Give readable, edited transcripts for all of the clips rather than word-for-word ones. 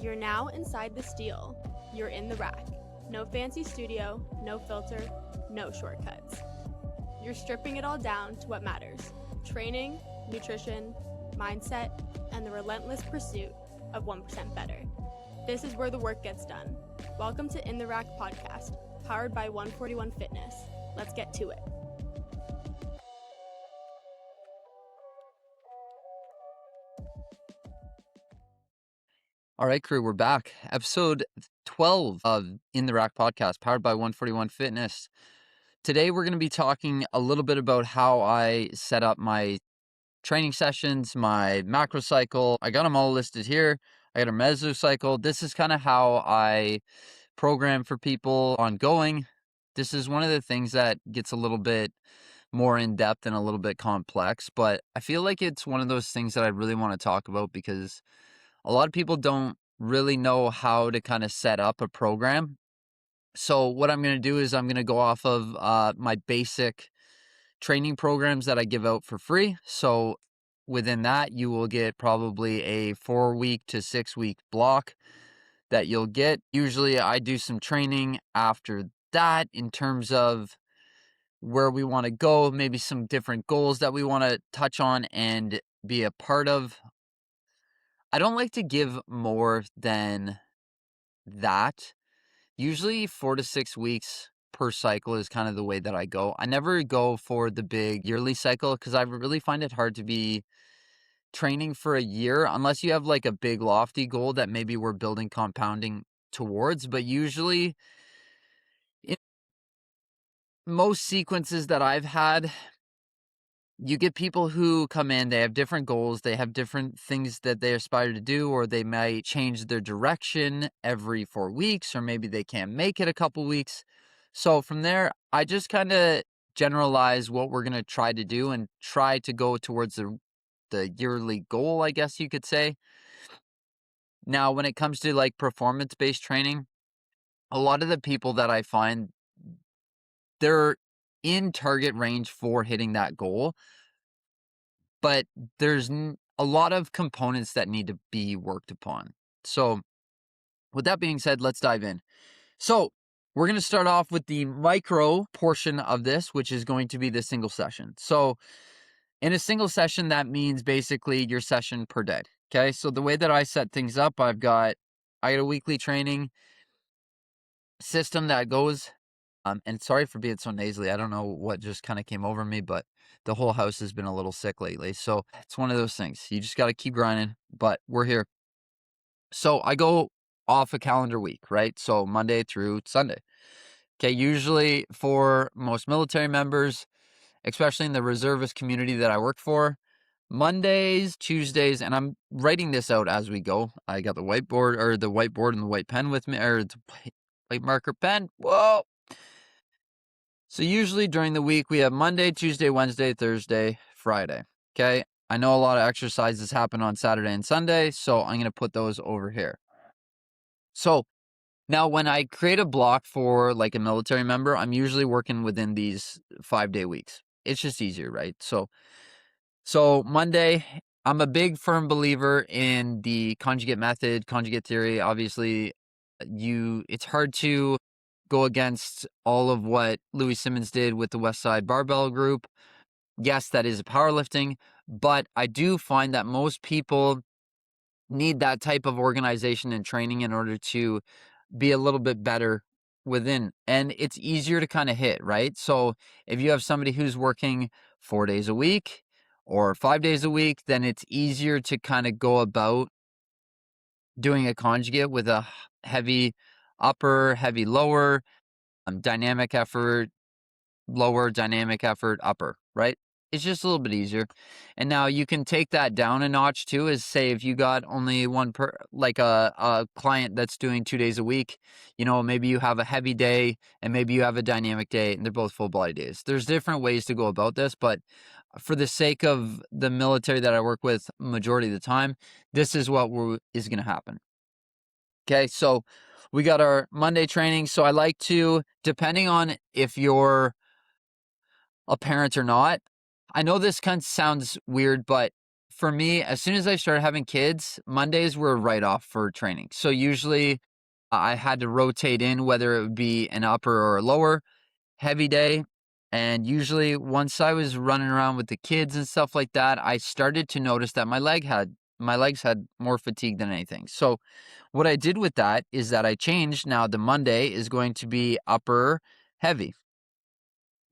You're now inside the steel. You're in the rack. No fancy studio, no filter, no shortcuts. You're stripping it all down to what matters: training, nutrition, mindset, and the relentless pursuit of 1% better. This is where the work gets done. Welcome to In the Rack podcast, powered by 141 Fitness. Let's get to it. All right, crew, we're back. Episode 12 of In the Rack podcast, powered by 141 Fitness. Today, we're going to be talking a little bit about how I set up my training sessions, my macro cycle. I got them all listed here. I got a mesocycle. This is kind of how I program for people ongoing. This is one of the things that gets a little bit more in depth and a little bit complex, but I feel like it's one of those things that I really want to talk about because a lot of people don't really know how to kind of set up a program. So what I'm going to do is I'm going to go off of my basic training programs that I give out for free. So within that, you will get probably a 4-week to 6-week block that you'll get. Usually I do some training after that in terms of where we want to go, maybe some different goals that we want to touch on and be a part of. I don't like to give more than that. Usually 4 to 6 weeks per cycle is kind of the way that I go. I never go for the big yearly cycle because I really find it hard to be training for a year unless you have like a big lofty goal that maybe we're building compounding towards. But usually in most sequences that I've had, you get people who come in, they have different goals, they have different things that they aspire to do, or they might change their direction every 4 weeks, or maybe they can't make it a couple weeks. So from there, I just kind of generalize what we're going to try to do and try to go towards the yearly goal, I guess you could say. Now, when it comes to like performance-based training, a lot of the people that I find, they're in target range for hitting that goal, but there's a lot of components that need to be worked upon. So with that being said, let's dive in. So we're going to start off with the micro portion of this, which is going to be the single session. So in a single session, that means basically your session per day. Okay. So the way that I set things up, I got a weekly training system that goes, and sorry for being so nasally. I don't know what just kind of came over me, but the whole house has been a little sick lately. So it's one of those things. You just got to keep grinding, but we're here. So I go off a calendar week, right? So Monday through Sunday. Okay. Usually for most military members, especially in the reservist community that I work for, Mondays, Tuesdays, and I'm writing this out as we go. I got the whiteboard and the white pen with me, or the white marker pen. Whoa. So usually during the week, we have Monday, Tuesday, Wednesday, Thursday, Friday. Okay. I know a lot of exercises happen on Saturday and Sunday, so I'm going to put those over here. So now when I create a block for like a military member, I'm usually working within these 5-day weeks. It's just easier, right? So Monday, I'm a big firm believer in the conjugate method, conjugate theory. Obviously, it's hard to go against all of what Louis Simmons did with the West Side Barbell Group. Yes, that is powerlifting, but I do find that most people need that type of organization and training in order to be a little bit better within. And it's easier to kind of hit, right? So if you have somebody who's working 4 days a week or 5 days a week, then it's easier to kind of go about doing a conjugate with a heavy upper, heavy lower, dynamic effort, lower, dynamic effort, upper, right? It's just a little bit easier. And now you can take that down a notch too, is say if you got only like a client that's doing 2 days a week, maybe you have a heavy day and maybe you have a dynamic day and they're both full body days. There's different ways to go about this, but for the sake of the military that I work with majority of the time, this is what is going to happen. Okay. So we got our Monday training. So I like to, depending on if you're a parent or not, I know this kind of sounds weird, but for me, as soon as I started having kids, Mondays were a write-off for training. So usually I had to rotate in whether it would be an upper or a lower heavy day. And usually once I was running around with the kids and stuff like that, I started to notice that my legs had more fatigue than anything. So what I did with that is that I changed. Now the Monday is going to be upper heavy.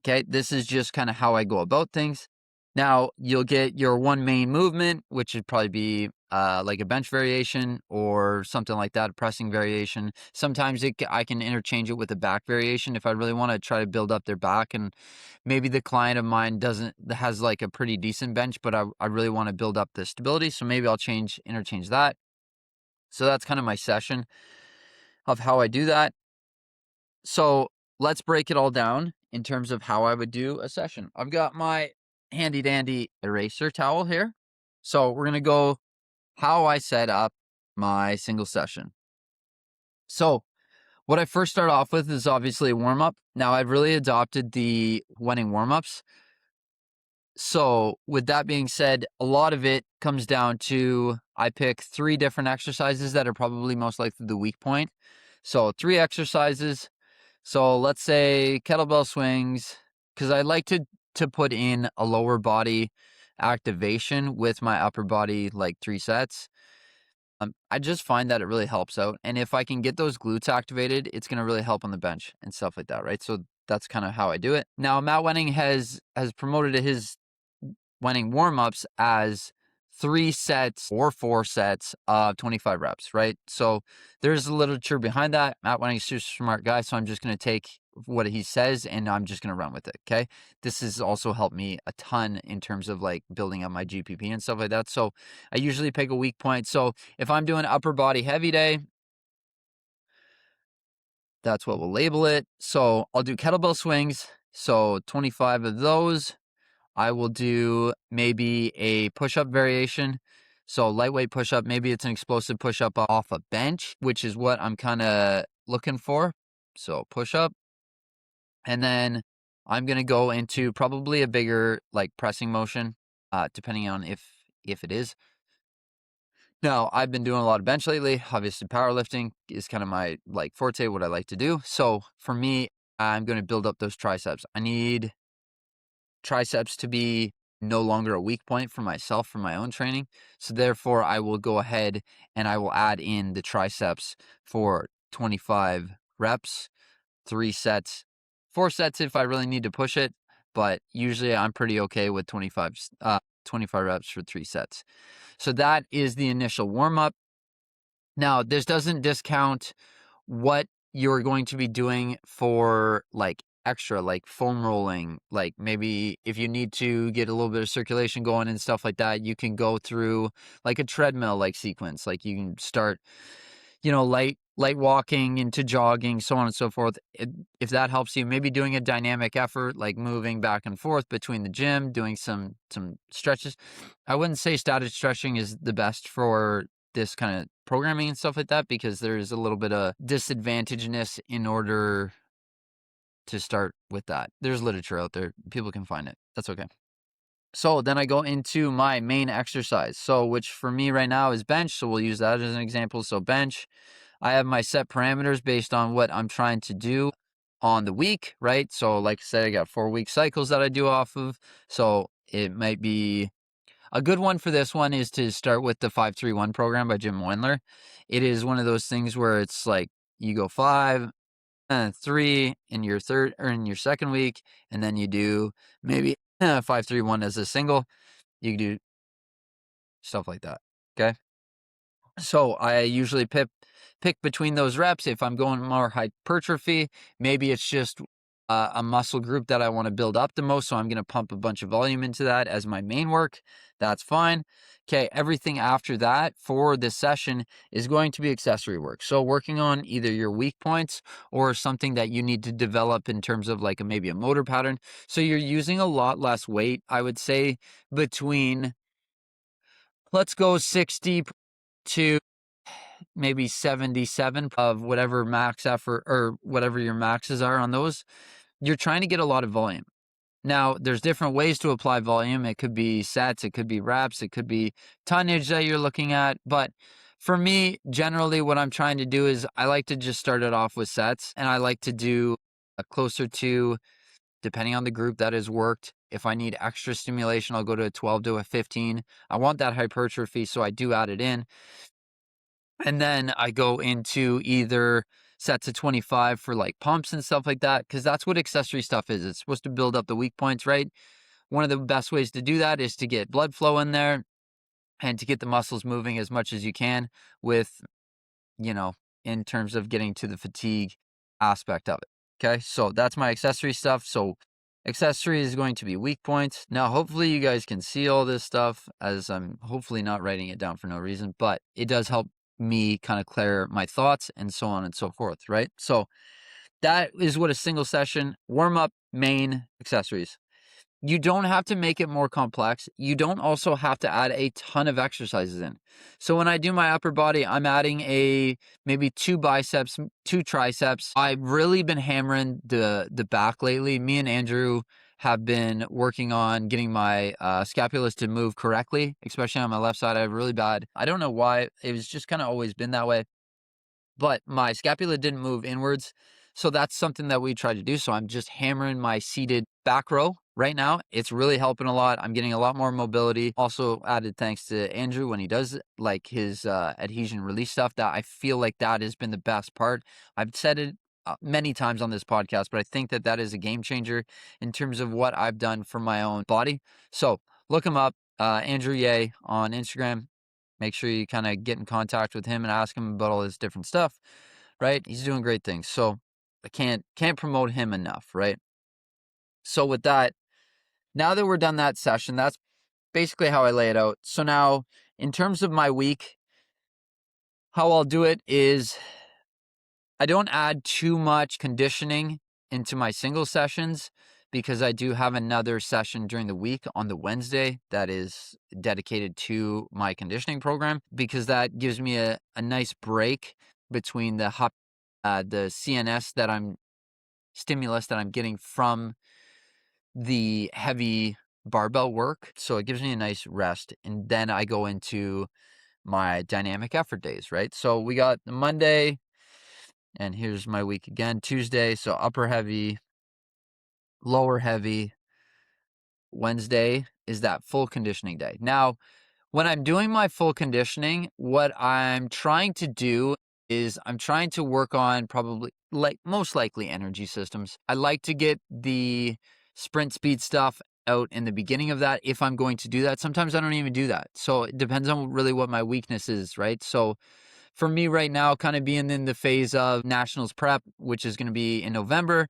Okay, this is just kind of how I go about things. Now you'll get your one main movement, which would probably be like a bench variation or something like that, a pressing variation. Sometimes I can interchange it with a back variation if I really want to try to build up their back. And maybe the client of mine has like a pretty decent bench, but I really want to build up the stability. So maybe I'll interchange that. So that's kind of my session of how I do that. So let's break it all down in terms of how I would do a session. I've got my handy dandy eraser towel here. So we're going to go how I set up my single session. So what I first start off with is obviously a warm up. Now I've really adopted the winning warm ups. So with that being said, a lot of it comes down to I pick 3 different exercises that are probably most likely the weak point. So 3 exercises. So let's say kettlebell swings, because I like to put in a lower body activation with my upper body, like 3 sets. I just find that it really helps out. And if I can get those glutes activated, it's going to really help on the bench and stuff like that, right? So that's kind of how I do it. Now, Matt Wenning has promoted his Wenning warm-ups as 3 sets or 4 sets of 25 reps, right? So there's a literature behind that. Matt Wenning's a super smart guy, so I'm just going to take what he says and I'm just going to run with it, okay? This has also helped me a ton in terms of like building up my GPP and stuff like that. So I usually pick a weak point. So if I'm doing upper body heavy day, that's what we'll label it. So I'll do kettlebell swings. So 25 of those. I will do maybe a push-up variation. So lightweight push-up, maybe it's an explosive push-up off a bench, which is what I'm kind of looking for. So push-up. And then I'm going to go into probably a bigger like pressing motion, depending on if it is. Now, I've been doing a lot of bench lately. Obviously, powerlifting is kind of my like forte, what I like to do. So for me, I'm going to build up those triceps. I need triceps to be no longer a weak point for myself for my own training. So therefore, I will go ahead and I will add in the triceps for 25 reps, 3 sets, 4 sets if I really need to push it. But usually I'm pretty okay with 25 reps for 3 sets. So that is the initial warm up. Now, this doesn't discount what you're going to be doing for like extra, like foam rolling. Like maybe if you need to get a little bit of circulation going and stuff like that, you can go through like a treadmill like sequence. Like you can start, light walking into jogging, so on and so forth. If that helps you, maybe doing a dynamic effort, like moving back and forth between the gym, doing some stretches. I wouldn't say static stretching is the best for this kind of programming and stuff like that, because there's a little bit of disadvantageness in order to start with that. There's literature out there. People can find it. That's okay. So then I go into my main exercise. So which for me right now is bench. So we'll use that as an example. So bench, I have my set parameters based on what I'm trying to do on the week, right? So like I said, I got 4-week cycles that I do off of. So it might be a good one for this one is to start with the 5-3-1 program by Jim Wendler. It is one of those things where it's like you go 5, 3 in your third or in your second week, and then you do maybe 5-3-1 as a single. You can do stuff like that. Okay. So I usually pick between those reps. If I'm going more hypertrophy, maybe it's just a muscle group that I want to build up the most. So I'm going to pump a bunch of volume into that as my main work. That's fine. Okay. Everything after that for this session is going to be accessory work. So working on either your weak points or something that you need to develop in terms of like maybe a motor pattern. So you're using a lot less weight, I would say between, let's go 60 to maybe 77 of whatever max effort or whatever your maxes are on those. You're trying to get a lot of volume. Now, there's different ways to apply volume. It could be sets, it could be reps, it could be tonnage that you're looking at. But for me, generally, what I'm trying to do is I like to just start it off with sets, and I like to do a closer to, depending on the group that has worked. If I need extra stimulation, I'll go to a 12 to a 15. I want that hypertrophy, so I do add it in. And then I go into either sets of 25 for like pumps and stuff like that, because that's what accessory stuff is. It's supposed to build up the weak points, right? One of the best ways to do that is to get blood flow in there and to get the muscles moving as much as you can with, you know, in terms of getting to the fatigue aspect of it. Okay. So that's my accessory stuff. So accessory is going to be weak points. Now, hopefully you guys can see all this stuff, as I'm hopefully not writing it down for no reason, but it does help me kind of clear my thoughts and so on and so forth. Right. So that is what a single session warm up, main, accessories. You don't have to make it more complex. You don't also have to add a ton of exercises in. So when I do my upper body, I'm adding maybe 2 biceps, 2 triceps. I've really been hammering the back lately. Me and Andrew have been working on getting my scapulas to move correctly, especially on my left side. I have really bad. I don't know why. It was just kind of always been that way, but my scapula didn't move inwards. So that's something that we try to do. So I'm just hammering my seated back row right now. It's really helping a lot. I'm getting a lot more mobility. Also added thanks to Andrew when he does like his adhesion release stuff. That I feel like that has been the best part. I've said it many times on this podcast, but I think that that is a game changer in terms of what I've done for my own body. So look him up, Andrew Ye on Instagram. Make sure you kind of get in contact with him and ask him about all this different stuff, right? He's doing great things. So I can't promote him enough, right? So with that, now that we're done that session, that's basically how I lay it out. So now in terms of my week, how I'll do it is I don't add too much conditioning into my single sessions, because I do have another session during the week on the Wednesday that is dedicated to my conditioning program, because that gives me a nice break between the CNS that I'm stimulus that I'm getting from the heavy barbell work. So it gives me a nice rest. And then I go into my dynamic effort days, right? So we got the Monday, and here's my week again. Tuesday, so upper heavy, lower heavy. Wednesday is that full conditioning day. Now, when I'm doing my full conditioning, what I'm trying to do is I'm trying to work on probably, like, most likely energy systems. I like to get the sprint speed stuff out in the beginning of that if I'm going to do that. Sometimes I don't even do that. So it depends on really what my weakness is, right? So for me right now, kind of being in the phase of nationals prep, which is going to be in November,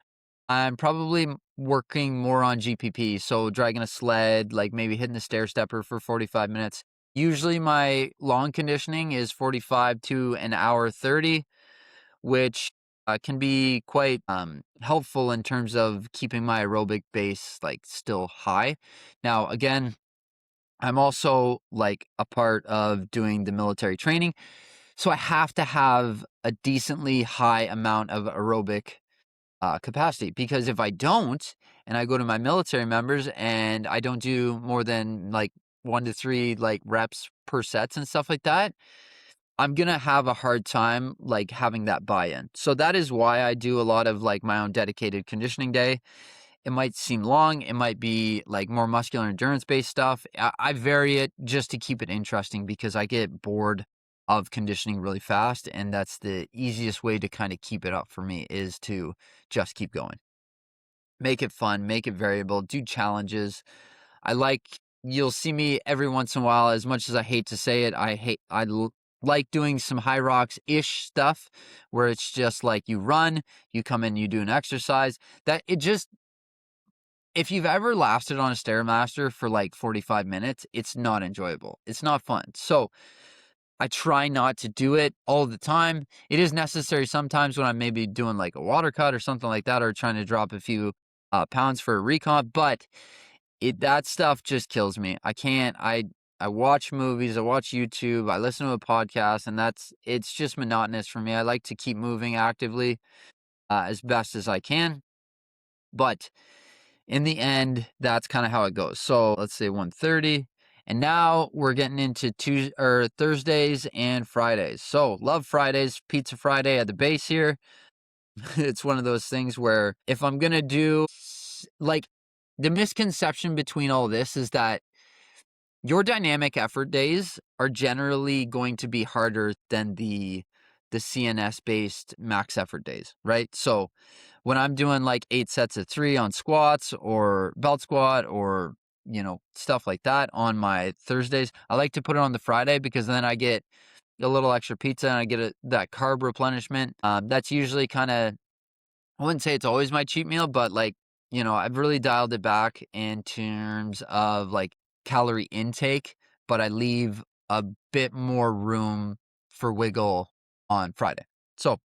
I'm probably working more on GPP. So dragging a sled, like maybe hitting the stair stepper for 45 minutes. Usually my long conditioning is 45 to an hour 30, which can be quite helpful in terms of keeping my aerobic base like still high. Now, again, I'm also like a part of doing the military training. So I have to have a decently high amount of aerobic capacity, because if I don't, and I go to my military members and I don't do more than like 1 to 3 like reps per sets and stuff like that, I'm gonna have a hard time like having that buy-in. So that is why I do a lot of like my own dedicated conditioning day. It might seem long. It might be like more muscular endurance based stuff. I vary it just to keep it interesting, because I get bored of conditioning really fast. And that's the easiest way to kind of keep it up for me, is to just keep going. Make it fun, make it variable, do challenges. You'll see me every once in a while, as much as I hate to say it, like doing some high rocks ish stuff where it's just like you run, you come in, you do an exercise. That it just If you've ever lasted on a Stairmaster for like 45 minutes, it's not enjoyable. It's not fun. So I try not to do it all the time. It is necessary sometimes when I'm maybe doing like a water cut or something like that, or trying to drop a few pounds for a recon, but that stuff just kills me. I can't. I watch movies, I watch YouTube, I listen to a podcast, and it's just monotonous for me. I like to keep moving actively as best as I can, but in the end, that's kind of how it goes. So let's say 1:30. And now we're getting into Thursdays and Fridays. So love Fridays, Pizza Friday at the base here. It's one of those things where if I'm going to do like the misconception between all this is that your dynamic effort days are generally going to be harder than the CNS based max effort days, right? So when I'm doing like 8 sets of 3 on squats or belt squat or stuff like that on my Thursdays, I like to put it on the Friday because then I get a little extra pizza and I get that carb replenishment. That's usually kind of, I wouldn't say it's always my cheat meal, but like, I've really dialed it back in terms of like calorie intake, but I leave a bit more room for wiggle on Friday. So,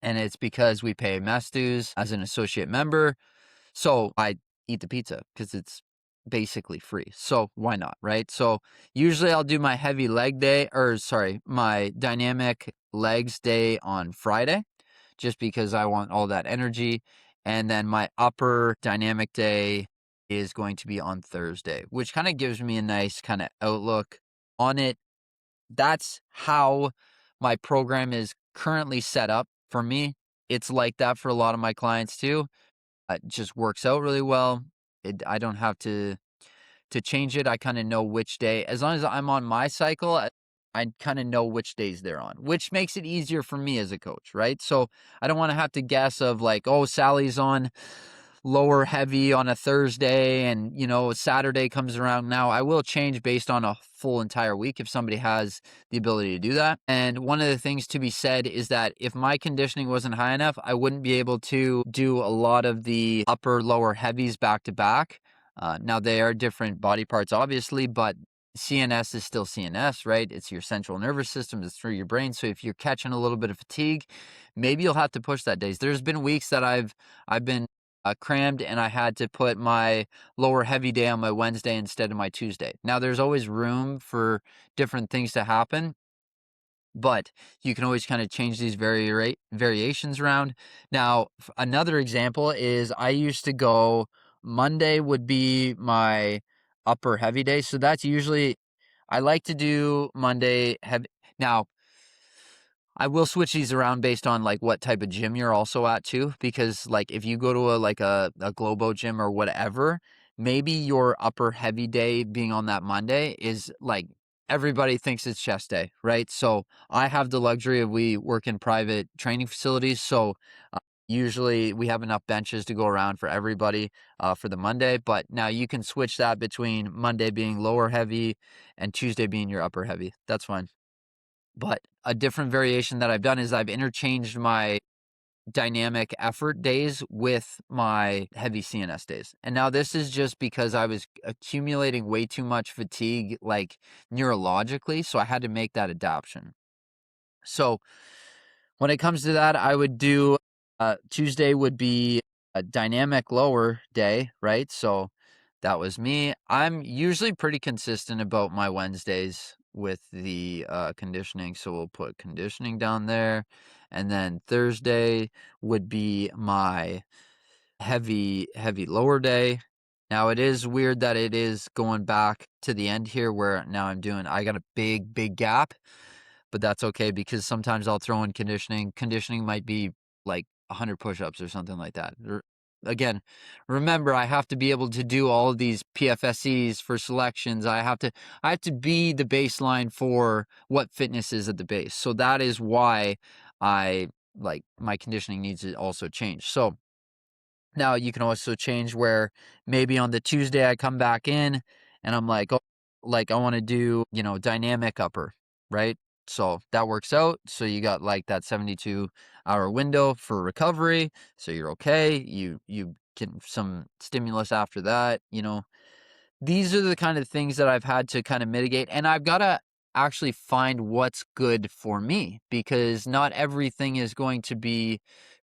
and it's because we pay mess dues as an associate member. So I eat the pizza because it's basically free. So why not, right? So usually I'll do my heavy leg day, or sorry, my dynamic legs day on Friday, just because I want all that energy. And then my upper dynamic day is going to be on Thursday, which kind of gives me a nice kind of outlook on it. That's how my program is currently set up for me. It's like that for a lot of my clients too. It just works out really well. I don't have to change it. I kind of know which day, as long as I'm on my cycle, I kind of know which days they're on, which makes it easier for me as a coach, right? So I don't want to have to guess of like, oh, Sally's on lower heavy on a Thursday and, Saturday comes around. Now I will change based on a full entire week if somebody has the ability to do that. And one of the things to be said is that if my conditioning wasn't high enough, I wouldn't be able to do a lot of the upper lower heavies back to back. Now they are different body parts, obviously, but CNS is still CNS, right? It's your central nervous system. It's through your brain. So if you're catching a little bit of fatigue, maybe you'll have to push that days. There's been weeks that I've been crammed and I had to put my lower heavy day on my Wednesday instead of my Tuesday. Now there's always room for different things to happen, but you can always kind of change these variations around. Now, another example is I used to go Monday would be my upper heavy day. So that's usually, I like to do Monday heavy. Now, I will switch these around based on like what type of gym you're also at too, because like if you go to a Globo gym or whatever, maybe your upper heavy day being on that Monday is like everybody thinks it's chest day, right? So I have the luxury of we work in private training facilities, so usually we have enough benches to go around for everybody for the Monday. But now you can switch that between Monday being lower heavy and Tuesday being your upper heavy. That's fine. But a different variation that I've done is I've interchanged my dynamic effort days with my heavy CNS days. And now this is just because I was accumulating way too much fatigue, like neurologically. So I had to make that adaptation. So when it comes to that, I would do Tuesday would be a dynamic lower day, right? So that was me. I'm usually pretty consistent about my Wednesdays with the conditioning. So we'll put conditioning down there. And then Thursday would be my heavy lower day. Now it is weird that it is going back to the end here where now I got a big gap, but that's okay because sometimes I'll throw in conditioning. Conditioning might be like 100 push-ups or something like that. Again, remember I have to be able to do all of these PFSCs for selections. I have to be the baseline for what fitness is at the base. So that is why I like my conditioning needs to also change. So now you can also change where maybe on the Tuesday I come back in and I'm like, oh, like I want to do, dynamic upper, right? So that works out. So you got like that 72-hour window for recovery. So you're okay. You get some stimulus after that, these are the kind of things that I've had to kind of mitigate. And I've got to actually find what's good for me because not everything is going to be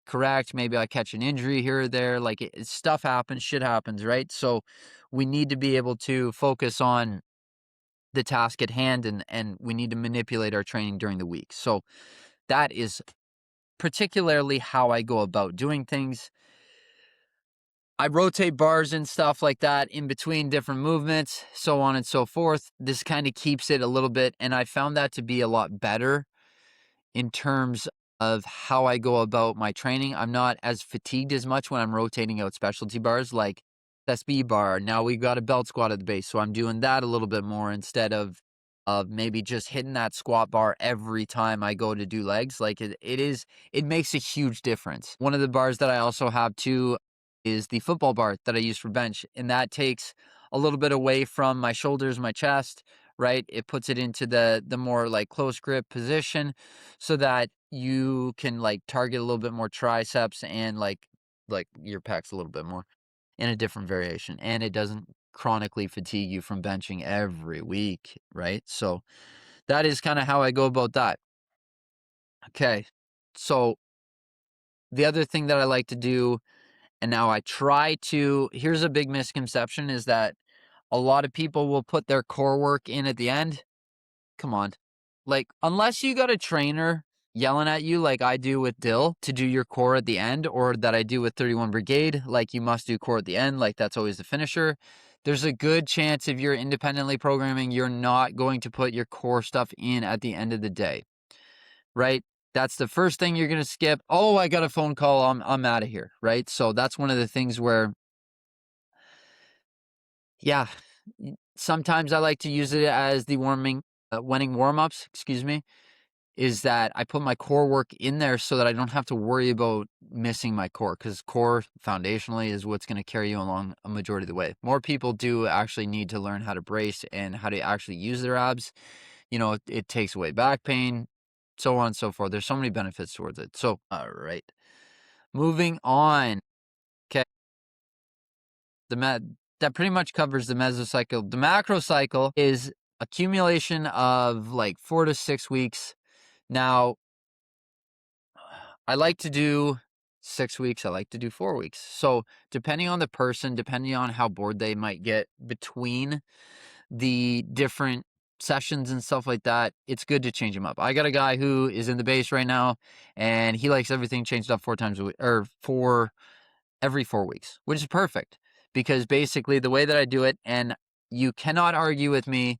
correct. Maybe I catch an injury here or there. Like stuff happens, shit happens, right? So we need to be able to focus on the task at hand and we need to manipulate our training during the week. So that is particularly how I go about doing things. I rotate bars and stuff like that in between different movements, so on and so forth. This kind of keeps it a little bit, and I found that to be a lot better in terms of how I go about my training. I'm not as fatigued as much when I'm rotating out specialty bars like SB bar. Now we've got a belt squat at the base, so I'm doing that a little bit more instead of maybe just hitting that squat bar every time I go to do legs. Like it makes a huge difference. One of the bars that I also have too is the football bar that I use for bench, and that takes a little bit away from my shoulders, my chest, right? It puts it into the more like close grip position so that you can like target a little bit more triceps and like your pecs a little bit more in a different variation, and it doesn't chronically fatigue you from benching every week, right? So that is kind of how I go about that. Okay. So the other thing that I like to do, and now I try to, here's a big misconception, is that a lot of people will put their core work in at the end. Come on. Like, unless you got a trainer yelling at you like I do with Dill to do your core at the end, or that I do with 31 Brigade, like you must do core at the end, like that's always the finisher. There's a good chance if you're independently programming, you're not going to put your core stuff in at the end of the day, right? That's the first thing you're going to skip. Oh, I got a phone call. I'm out of here, right? So that's one of the things where, yeah, sometimes I like to use it as the winning warm-ups, excuse me, is that I put my core work in there so that I don't have to worry about missing my core, because core foundationally is what's going to carry you along a majority of the way. More people do actually need to learn how to brace and how to actually use their abs. It takes away back pain, so on and so forth. There's so many benefits towards it. So, all right. Moving on. Okay. That pretty much covers the mesocycle. The macrocycle is accumulation of like 4 to 6 weeks. Now, I like to do 6 weeks. I like to do 4 weeks. So depending on the person, depending on how bored they might get between the different sessions and stuff like that, it's good to change them up. I got a guy who is in the base right now, and he likes everything changed up 4 times a week, or every 4 weeks, which is perfect, because basically the way that I do it, and you cannot argue with me,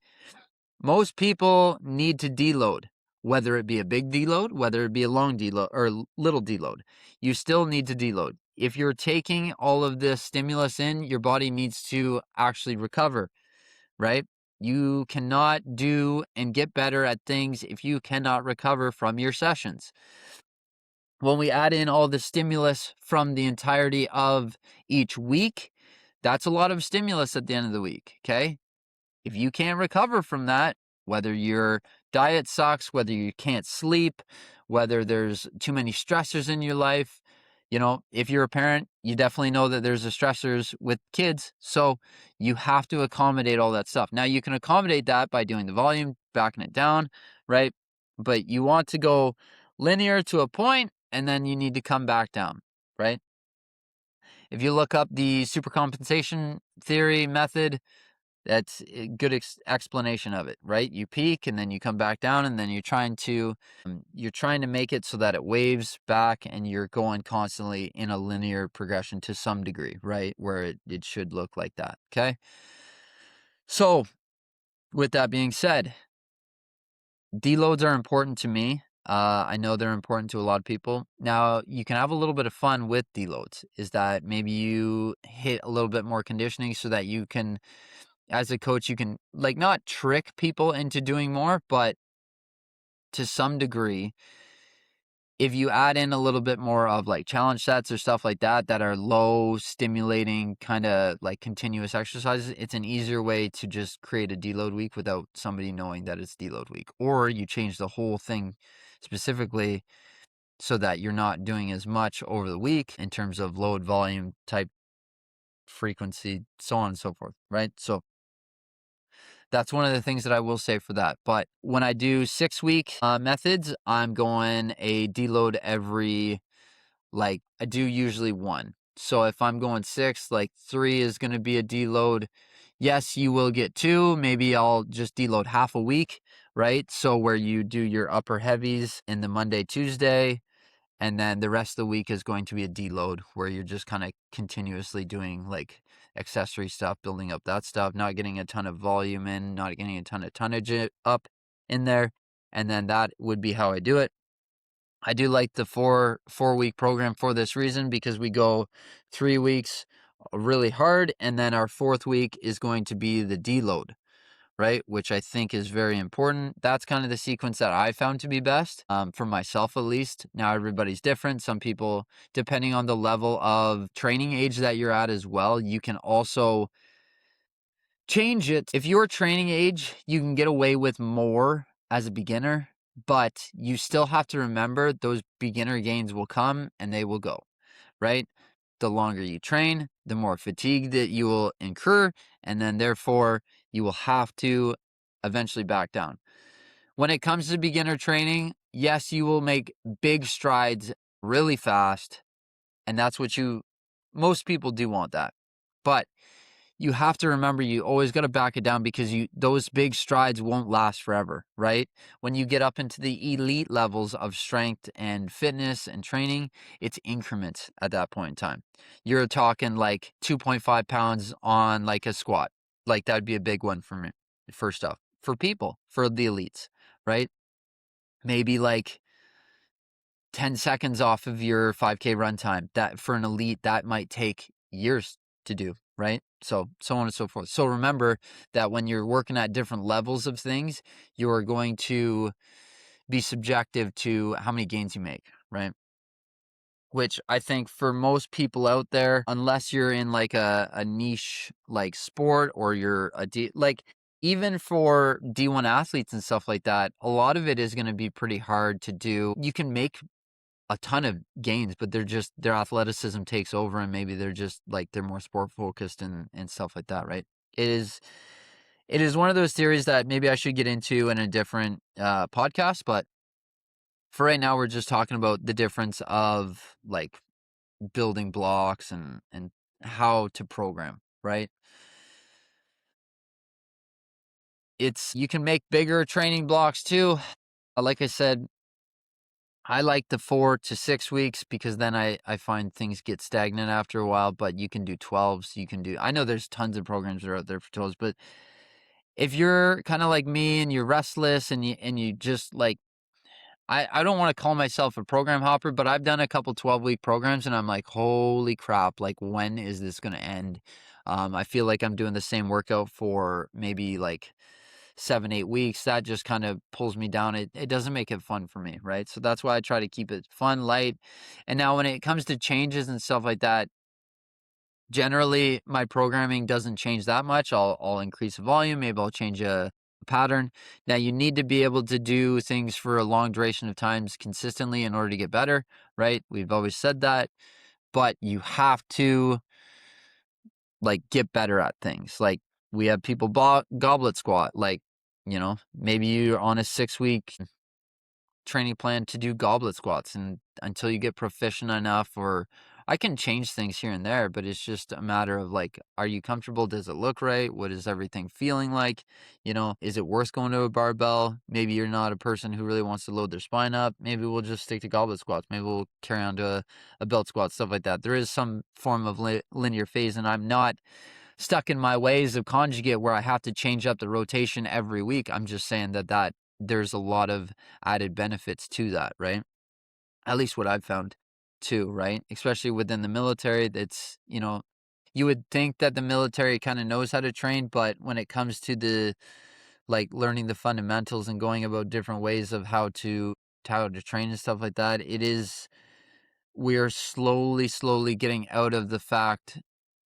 most people need to deload, whether it be a big deload, whether it be a long deload or little deload. You still need to deload. If you're taking all of this stimulus in, your body needs to actually recover, right? You cannot do and get better at things if you cannot recover from your sessions. When we add in all the stimulus from the entirety of each week, that's a lot of stimulus at the end of the week, okay? If you can't recover from that, whether your diet sucks, whether you can't sleep, whether there's too many stressors in your life, if you're a parent, you definitely know that there's the stressors with kids. So you have to accommodate all that stuff. Now, you can accommodate that by doing the volume, backing it down, right? But you want to go linear to a point, and then you need to come back down, right? If you look up the supercompensation theory method, that's a good explanation of it, right? You peak and then you come back down, and then you're trying to make it so that it waves back, and you're going constantly in a linear progression to some degree, right? Where it should look like that, okay? So with that being said, deloads are important to me. I know they're important to a lot of people. Now, you can have a little bit of fun with deloads, is that maybe you hit a little bit more conditioning so that you can, as a coach, you can like not trick people into doing more, but to some degree, if you add in a little bit more of like challenge sets or stuff like that are low stimulating kind of like continuous exercises, it's an easier way to just create a deload week without somebody knowing that it's deload week. Or you change the whole thing specifically so that you're not doing as much over the week in terms of load, volume, type, frequency, so on and so forth, right? So that's one of the things that I will say for that. But when I do 6-week methods, I'm going a deload I do usually 1. So if I'm going 6, like 3 is going to be a deload. Yes, you will get 2. Maybe I'll just deload half a week, right? So where you do your upper heavies in the Monday, Tuesday, And then the rest of the week is going to be a deload where you're just kind of continuously doing like accessory stuff, building up that stuff, not getting a ton of volume in, not getting a ton of tonnage up in there. And then that would be how I do it. I do like the four-week program for this reason, because we go 3 weeks really hard, and then our fourth week is going to be the deload, right? Which I think is very important. That's kind of the sequence that I found to be best, for myself at least. Now, everybody's different. Some people, depending on the level of training age that you're at as well, you can also change it. If you're training age, you can get away with more as a beginner, but you still have to remember those beginner gains will come and they will go, right? The longer you train, the more fatigue that you will incur, and then therefore you will have to eventually back down. When it comes to beginner training, yes, you will make big strides really fast, and that's what most people do want that. But you have to remember, you always got to back it down, because those big strides won't last forever, right? When you get up into the elite levels of strength and fitness and training, it's increments at that point in time. You're talking like 2.5 pounds on like a squat. Like that'd be a big one for me, first off, for the elites, right? Maybe like 10 seconds off of your 5K run time. That for an elite, that might take years to do, right? So on and so forth. So remember that when you're working at different levels of things, you're going to be subjective to how many gains you make, right? Which I think for most people out there, unless you're in like a niche like sport, or you're like, even for D1 athletes and stuff like that, a lot of it is going to be pretty hard to do. You can make a ton of gains, but their athleticism takes over, and maybe they're more sport focused and stuff like that, right? It is one of those theories that maybe I should get into in a different podcast, but for right now, we're just talking about the difference of like building blocks and how to program, right? You can make bigger training blocks too. Like I said, I like the 4 to 6 weeks, because then I find things get stagnant after a while, but you can do 12s. I know there's tons of programs that are out there for 12s, but if you're kind of like me and you're restless and you just like, I don't want to call myself a program hopper, but I've done a couple 12-week programs and I'm like, holy crap, like when is this going to end? I feel like I'm doing the same workout for maybe like 7-8 weeks. That just kind of pulls me down. It doesn't make it fun for me, right? So that's why I try to keep it fun, light. And now when it comes to changes and stuff like that, generally my programming doesn't change that much. I'll increase the volume, maybe I'll change a pattern. Now you need to be able to do things for a long duration of times consistently in order to get better, right? We've always said that, but you have to like get better at things. Like we have people goblet squat, like, maybe you're on a 6-week training plan to do goblet squats, and until you get proficient enough, or I can change things here and there, but it's just a matter of like, are you comfortable? Does it look right? What is everything feeling like? Is it worth going to a barbell? Maybe you're not a person who really wants to load their spine up. Maybe we'll just stick to goblet squats. Maybe we'll carry on to a belt squat, stuff like that. There is some form of linear phase, and I'm not stuck in my ways of conjugate where I have to change up the rotation every week. I'm just saying that there's a lot of added benefits to that, right? At least what I've found too, right? Especially within the military, you would think that the military kind of knows how to train, but when it comes to the like learning the fundamentals and going about different ways of how to train and stuff like that, we're slowly getting out of the fact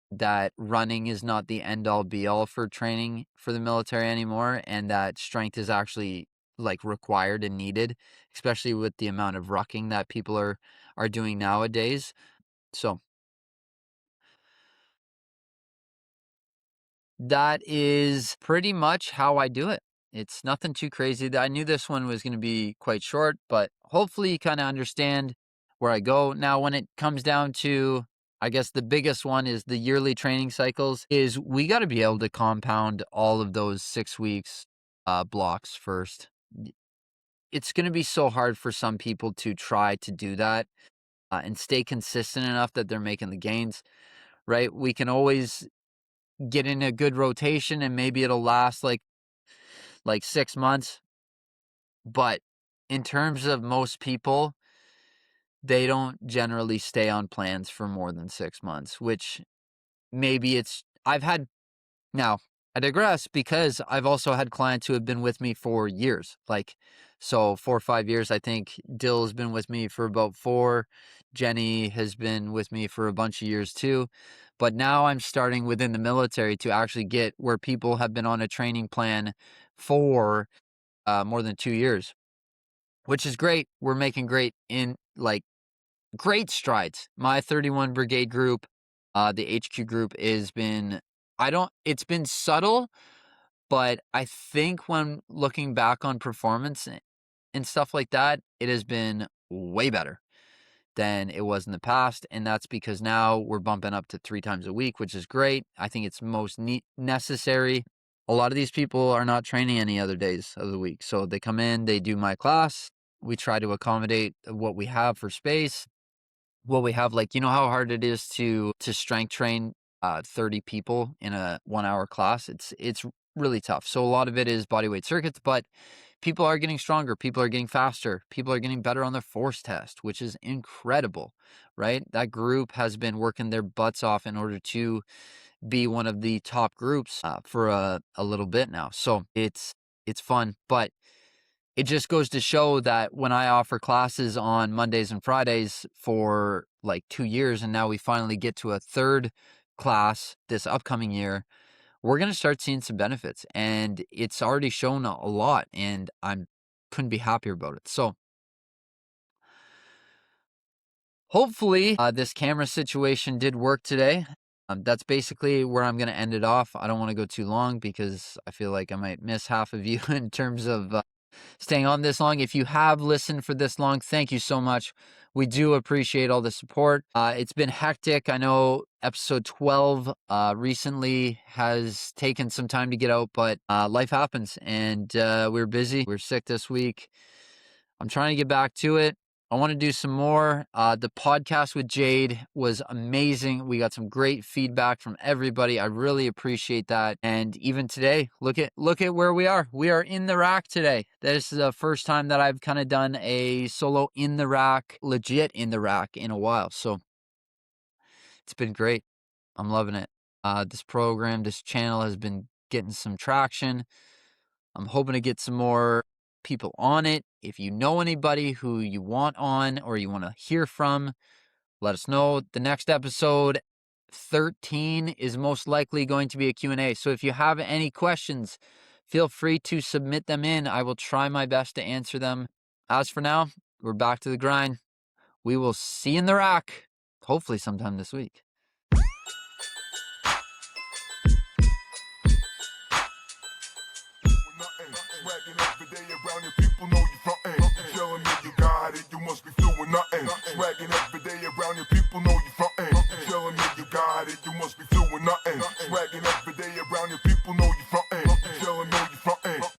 that running is not the end all be all for training for the military anymore, and that strength is actually like required and needed, especially with the amount of rucking that people are doing nowadays. So that is pretty much how I do it. It's nothing too crazy. I knew this one was going to be quite short, but hopefully you kind of understand where I go. Now, when it comes down to, I guess the biggest one is the yearly training cycles, is we got to be able to compound all of those 6 weeks blocks first. it's going to be so hard for some people to try to do that and stay consistent enough that they're making the gains, right? We can always get in a good rotation and maybe it'll last like 6 months, but in terms of most people, they don't generally stay on plans for more than 6 months, which maybe it's I've had now, I digress because I've also had clients who have been with me for years, so 4 or 5 years. I think Dill has been with me for about 4. Jenny has been with me for a bunch of years too. But now I'm starting within the military to actually get where people have been on a training plan for more than 2 years, which is great. We're making great strides. My 31 Brigade group, the HQ group it's been subtle, but I think when looking back on performance and stuff like that, it has been way better than it was in the past. And that's because now we're bumping up to 3 times a week, which is great. I think it's most necessary. A lot of these people are not training any other days of the week. So they come in, they do my class. We try to accommodate what we have for space. What we have, you know how hard it is to strength train 30 people in a 1-hour class. It's really tough. So a lot of it is bodyweight circuits, but people are getting stronger, people are getting faster, people are getting better on their force test, which is incredible, right? That group has been working their butts off in order to be one of the top groups for a little bit now. So it's fun, but it just goes to show that when I offer classes on Mondays and Fridays for 2 years, and now we finally get to a 3rd class this upcoming year, we're going to start seeing some benefits, and it's already shown a lot, and couldn't be happier about it. So hopefully this camera situation did work today. That's basically where I'm going to end it off. I don't want to go too long because I feel like I might miss half of you in terms of staying on this long. If you have listened for this long, thank you so much. We do appreciate all the support. It's been hectic. I know episode 12 recently has taken some time to get out, but life happens, and we're busy. We're sick this week. I'm trying to get back to it. I want to do some more. The podcast with Jade was amazing. We got some great feedback from everybody. I really appreciate that. And even today, look at where we are. We are in the rack today. This is the first time that I've kind of done a solo in the rack, legit in the rack in a while. So it's been great. I'm loving it. This channel has been getting some traction. I'm hoping to get some more people on it. If you know anybody who you want on or you want to hear from, let us know. The next episode 13 is most likely going to be a Q&A. So if you have any questions, feel free to submit them in. I will try my best to answer them. As for now, we're back to the grind. We will see you in the rack, hopefully sometime this week. Swagging every day around your people know you frontin'. Telling me you got it, you must be fluent nothing. Swagging every day around your people know you frontin'. Telling me you got it, you must be fluent nothing. Swagging every day around your people know you